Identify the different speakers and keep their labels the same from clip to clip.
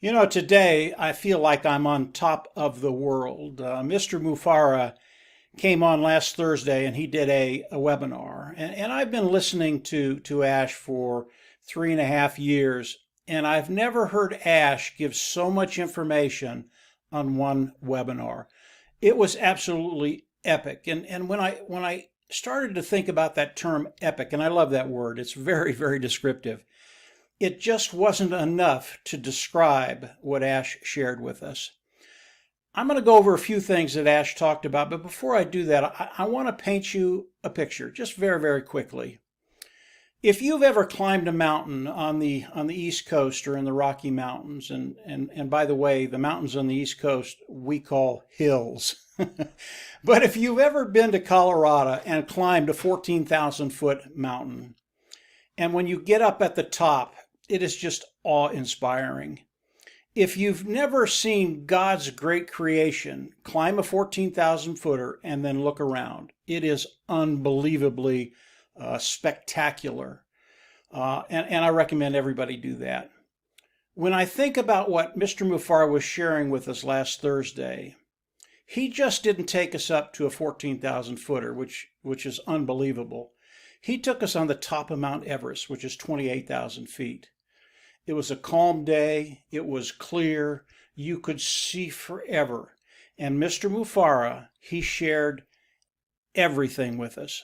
Speaker 1: You know, today I feel like I'm on top of the world. Mr. Mufara came on last Thursday and he did a webinar. And I've been listening to Ash for 3.5 years, and I've never heard Ash give so much information on one webinar. It was absolutely epic. And when I started to think about that term epic, and I love that word, it's very, very descriptive. It just wasn't enough to describe what Ash shared with us. I'm going to go over a few things that Ash talked about, but before I do that, I want to paint you a picture, just very, very quickly. If you've ever climbed a mountain on the East Coast or in the Rocky Mountains, and by the way, the mountains on the East Coast we call hills. But if you've ever been to Colorado and climbed a 14,000 foot mountain, and when you get up at the top, it is just awe-inspiring. If you've never seen God's great creation, climb a 14,000 footer and then look around. It is unbelievably spectacular. And I recommend everybody do that. When I think about what Mr. Mufar was sharing with us last Thursday, he just didn't take us up to a 14,000 footer, which is unbelievable. He took us on the top of Mount Everest, which is 28,000 feet. It was a calm day. It was clear. You could see forever. And Mr. Mufara, he shared everything with us.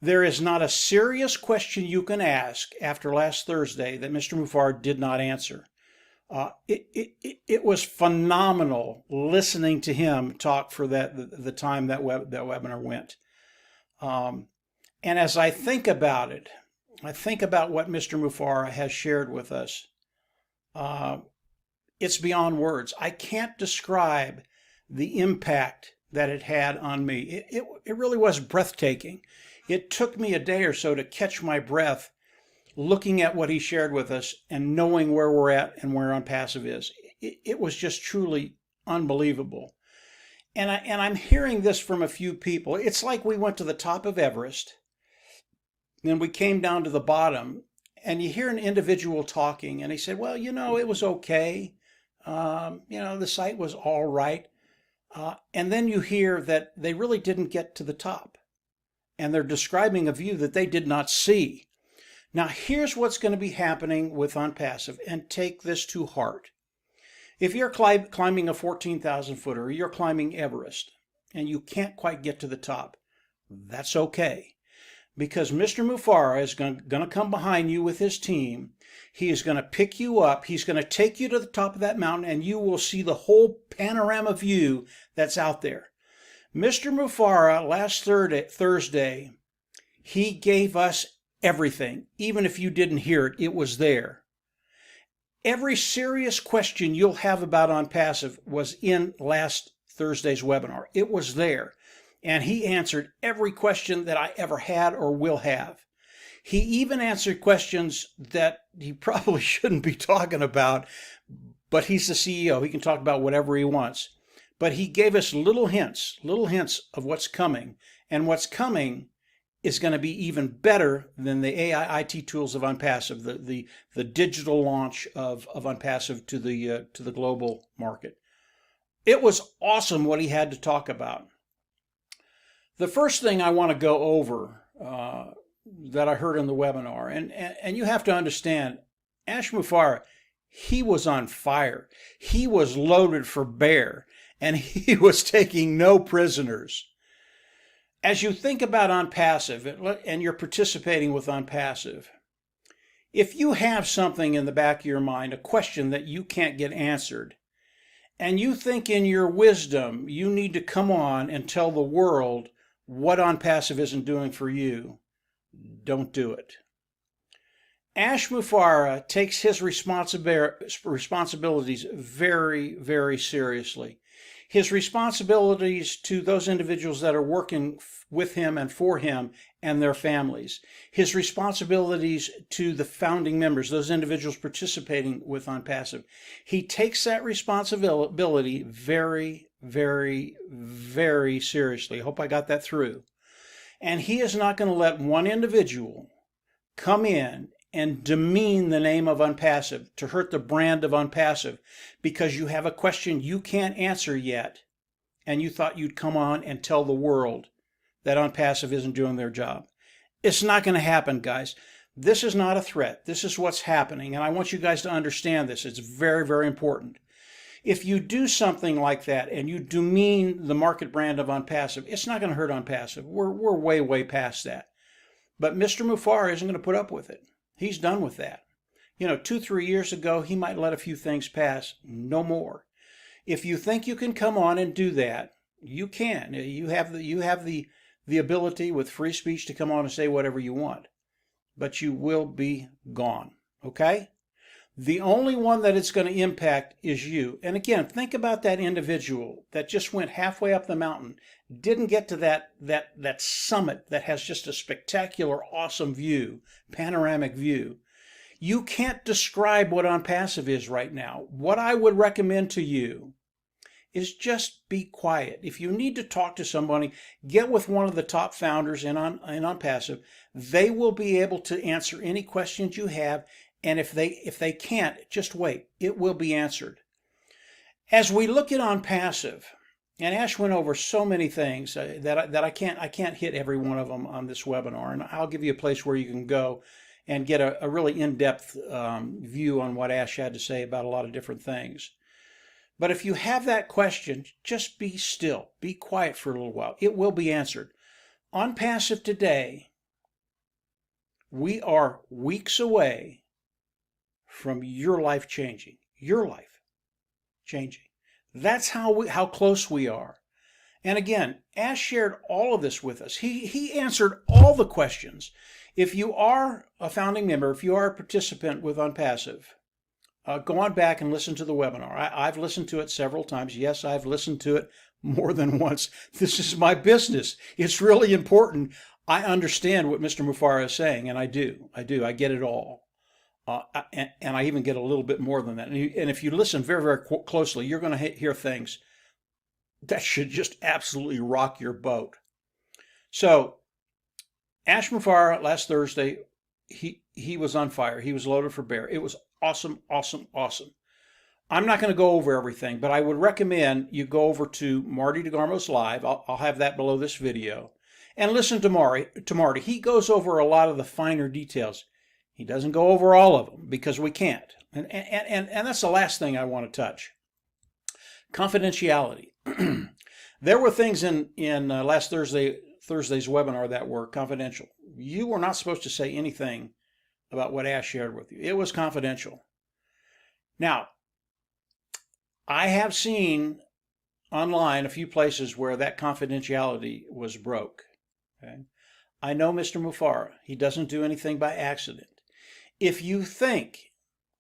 Speaker 1: There is not a serious question you can ask after last Thursday that Mr. Mufara did not answer. It was phenomenal listening to him talk for the time that webinar went. And as I think about it, I think about what Mr. Mufara has shared with us. It's beyond words. I can't describe the impact that it had on me. It really was breathtaking. It took me a day or so to catch my breath looking at what he shared with us and knowing where we're at and where Onpassive is. It was just truly unbelievable. And I'm hearing this from a few people. It's like we went to the top of Everest, then we came down to the bottom, and you hear an individual talking, and he said, well, it was okay. The site was all right. And then you hear that they really didn't get to the top, and they're describing a view that they did not see. Now, here's what's going to be happening with Onpassive, and take this to heart. If you're climbing a 14,000 footer, or you're climbing Everest, and you can't quite get to the top, that's okay. Because Mr. Mufara is going to come behind you with his team. He is going to pick you up. He's going to take you to the top of that mountain, and you will see the whole panorama view that's out there. Mr. Mufara, last Thursday, he gave us everything. Even if you didn't hear it, it was there. Every serious question you'll have about Onpassive was in last Thursday's webinar. It was there. And he answered every question that I ever had or will have. He even answered questions that he probably shouldn't be talking about, but he's the CEO. He can talk about whatever he wants. But he gave us little hints of what's coming. And what's coming is going to be even better than the AI IT tools of Onpassive, the digital launch of Onpassive to the global market. It was awesome what he had to talk about. The first thing I want to go over that I heard in the webinar, and you have to understand, Ash Mufara, he was on fire. He was loaded for bear, and he was taking no prisoners. As you think about Onpassive, and you're participating with Onpassive, if you have something in the back of your mind, a question that you can't get answered, and you think in your wisdom you need to come on and tell the world what Onpassive isn't doing for you, don't do it. Ash Mufara takes his responsibilities very, very seriously. His responsibilities to those individuals that are working with him and for him and their families. His responsibilities to the founding members, those individuals participating with Onpassive. He takes that responsibility very, very, very seriously. I hope I got that through. And he is not going to let one individual come in and demean the name of Onpassive, to hurt the brand of Onpassive, because you have a question you can't answer yet, and you thought you'd come on and tell the world that Onpassive isn't doing their job. It's not going to happen, guys. This is not a threat. This is what's happening, and I want you guys to understand this. It's very, very important. If you do something like that and you demean the market brand of Onpassive, it's not going to hurt Onpassive. We're way, way past that. But Mr. Mufareh isn't going to put up with it. He's done with that. You know, 2-3 years ago, he might let a few things pass. No more. If you think you can come on and do that, you can. You have the ability with free speech to come on and say whatever you want. But you will be gone. Okay? The only one that it's going to impact is you. And again, think about that individual that just went halfway up the mountain, didn't get to that summit that has just a spectacular, awesome view, panoramic view. You can't describe what Onpassive is right now. What I would recommend to you is just be quiet. If you need to talk to somebody, get with one of the top founders in Onpassive. They will be able to answer any questions you have. And if they can't, just wait. It will be answered. As we look at Onpassive, and Ash went over so many things that I can't hit every one of them on this webinar, and I'll give you a place where you can go and get a really in-depth view on what Ash had to say about a lot of different things. But if you have that question, just be still, be quiet for a little while. It will be answered. Onpassive today, we are weeks away from your life changing. Your life changing. That's how close we are. And again, Ash shared all of this with us. He answered all the questions. If you are a founding member, if you are a participant with Onpassive, go on back and listen to the webinar. I've listened to it several times. Yes, I've listened to it more than once. This is my business. It's really important. I understand what Mr. Mufareh is saying, and I do. I get it all. And I even get a little bit more than that. And if you listen very, very closely, you're going to hear things that should just absolutely rock your boat. So, Ash Mufareh last Thursday, he was on fire. He was loaded for bear. It was awesome, awesome, awesome. I'm not going to go over everything, but I would recommend you go over to Marty DeGarmo's live. I'll have that below this video. And listen to Marty. He goes over a lot of the finer details. He doesn't go over all of them because we can't. And that's the last thing I want to touch. Confidentiality. There were things in last Thursday's webinar that were confidential. You were not supposed to say anything about what Ash shared with you. It was confidential. Now, I have seen online a few places where that confidentiality was broke. Okay? I know Mr. Mufareh. He doesn't do anything by accident. If you think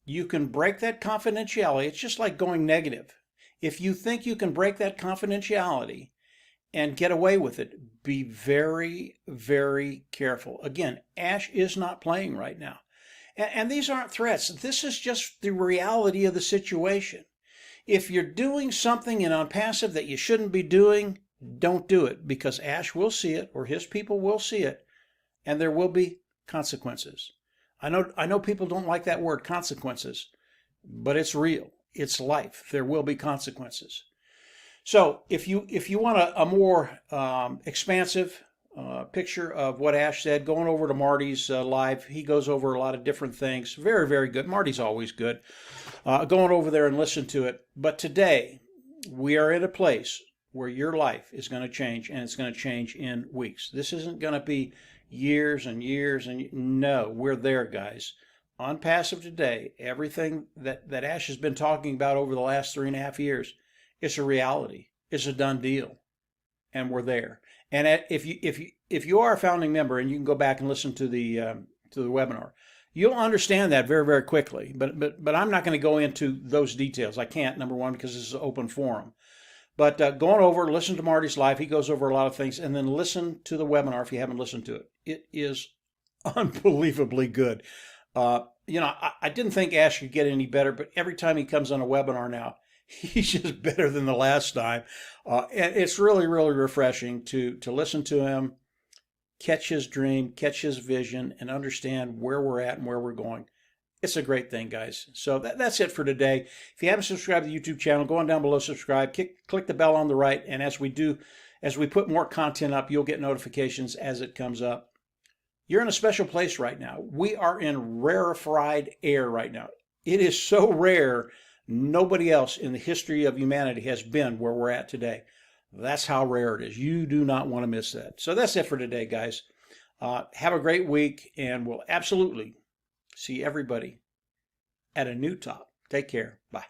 Speaker 1: you can break that confidentiality, it's just like going negative. If you think you can break that confidentiality and get away with it, be very, very careful. Again, Ash is not playing right now. And these aren't threats. This is just the reality of the situation. If you're doing something in Onpassive that you shouldn't be doing, don't do it, because Ash will see it, or his people will see it, and there will be consequences. I know people don't like that word, consequences, but it's real. It's life. There will be consequences. So if you want a more expansive picture of what Ash said, going over to Marty's live, he goes over a lot of different things. Very, very good. Marty's always good. Going over there and listen to it. But today, we are in a place where your life is going to change, and it's going to change in weeks. This isn't going to be years and years and no, we're there, guys. Onpassive today, everything that Ash has been talking about over the last 3.5 years, it's a reality. It's a done deal, and we're there. And if you are a founding member, and you can go back and listen to the webinar, you'll understand that very, very quickly. But I'm not going to go into those details. I can't, number one, because this is an open forum. But going over, listen to Marty's live. He goes over a lot of things. And then listen to the webinar if you haven't listened to it. It is unbelievably good. I didn't think Ash could get any better, but every time he comes on a webinar now, he's just better than the last time. And it's really, really refreshing to listen to him, catch his dream, catch his vision, and understand where we're at and where we're going. It's a great thing, guys. So that's it for today. If you haven't subscribed to the YouTube channel, go on down below, subscribe, click the bell on the right, and as we put more content up, you'll get notifications as it comes up. You're in a special place right now. We are in rarefied air right now. It is so rare, nobody else in the history of humanity has been where we're at today. That's how rare it is. You do not want to miss that. So that's it for today, guys. Have a great week, and we'll absolutely see everybody at a new top. Take care. Bye.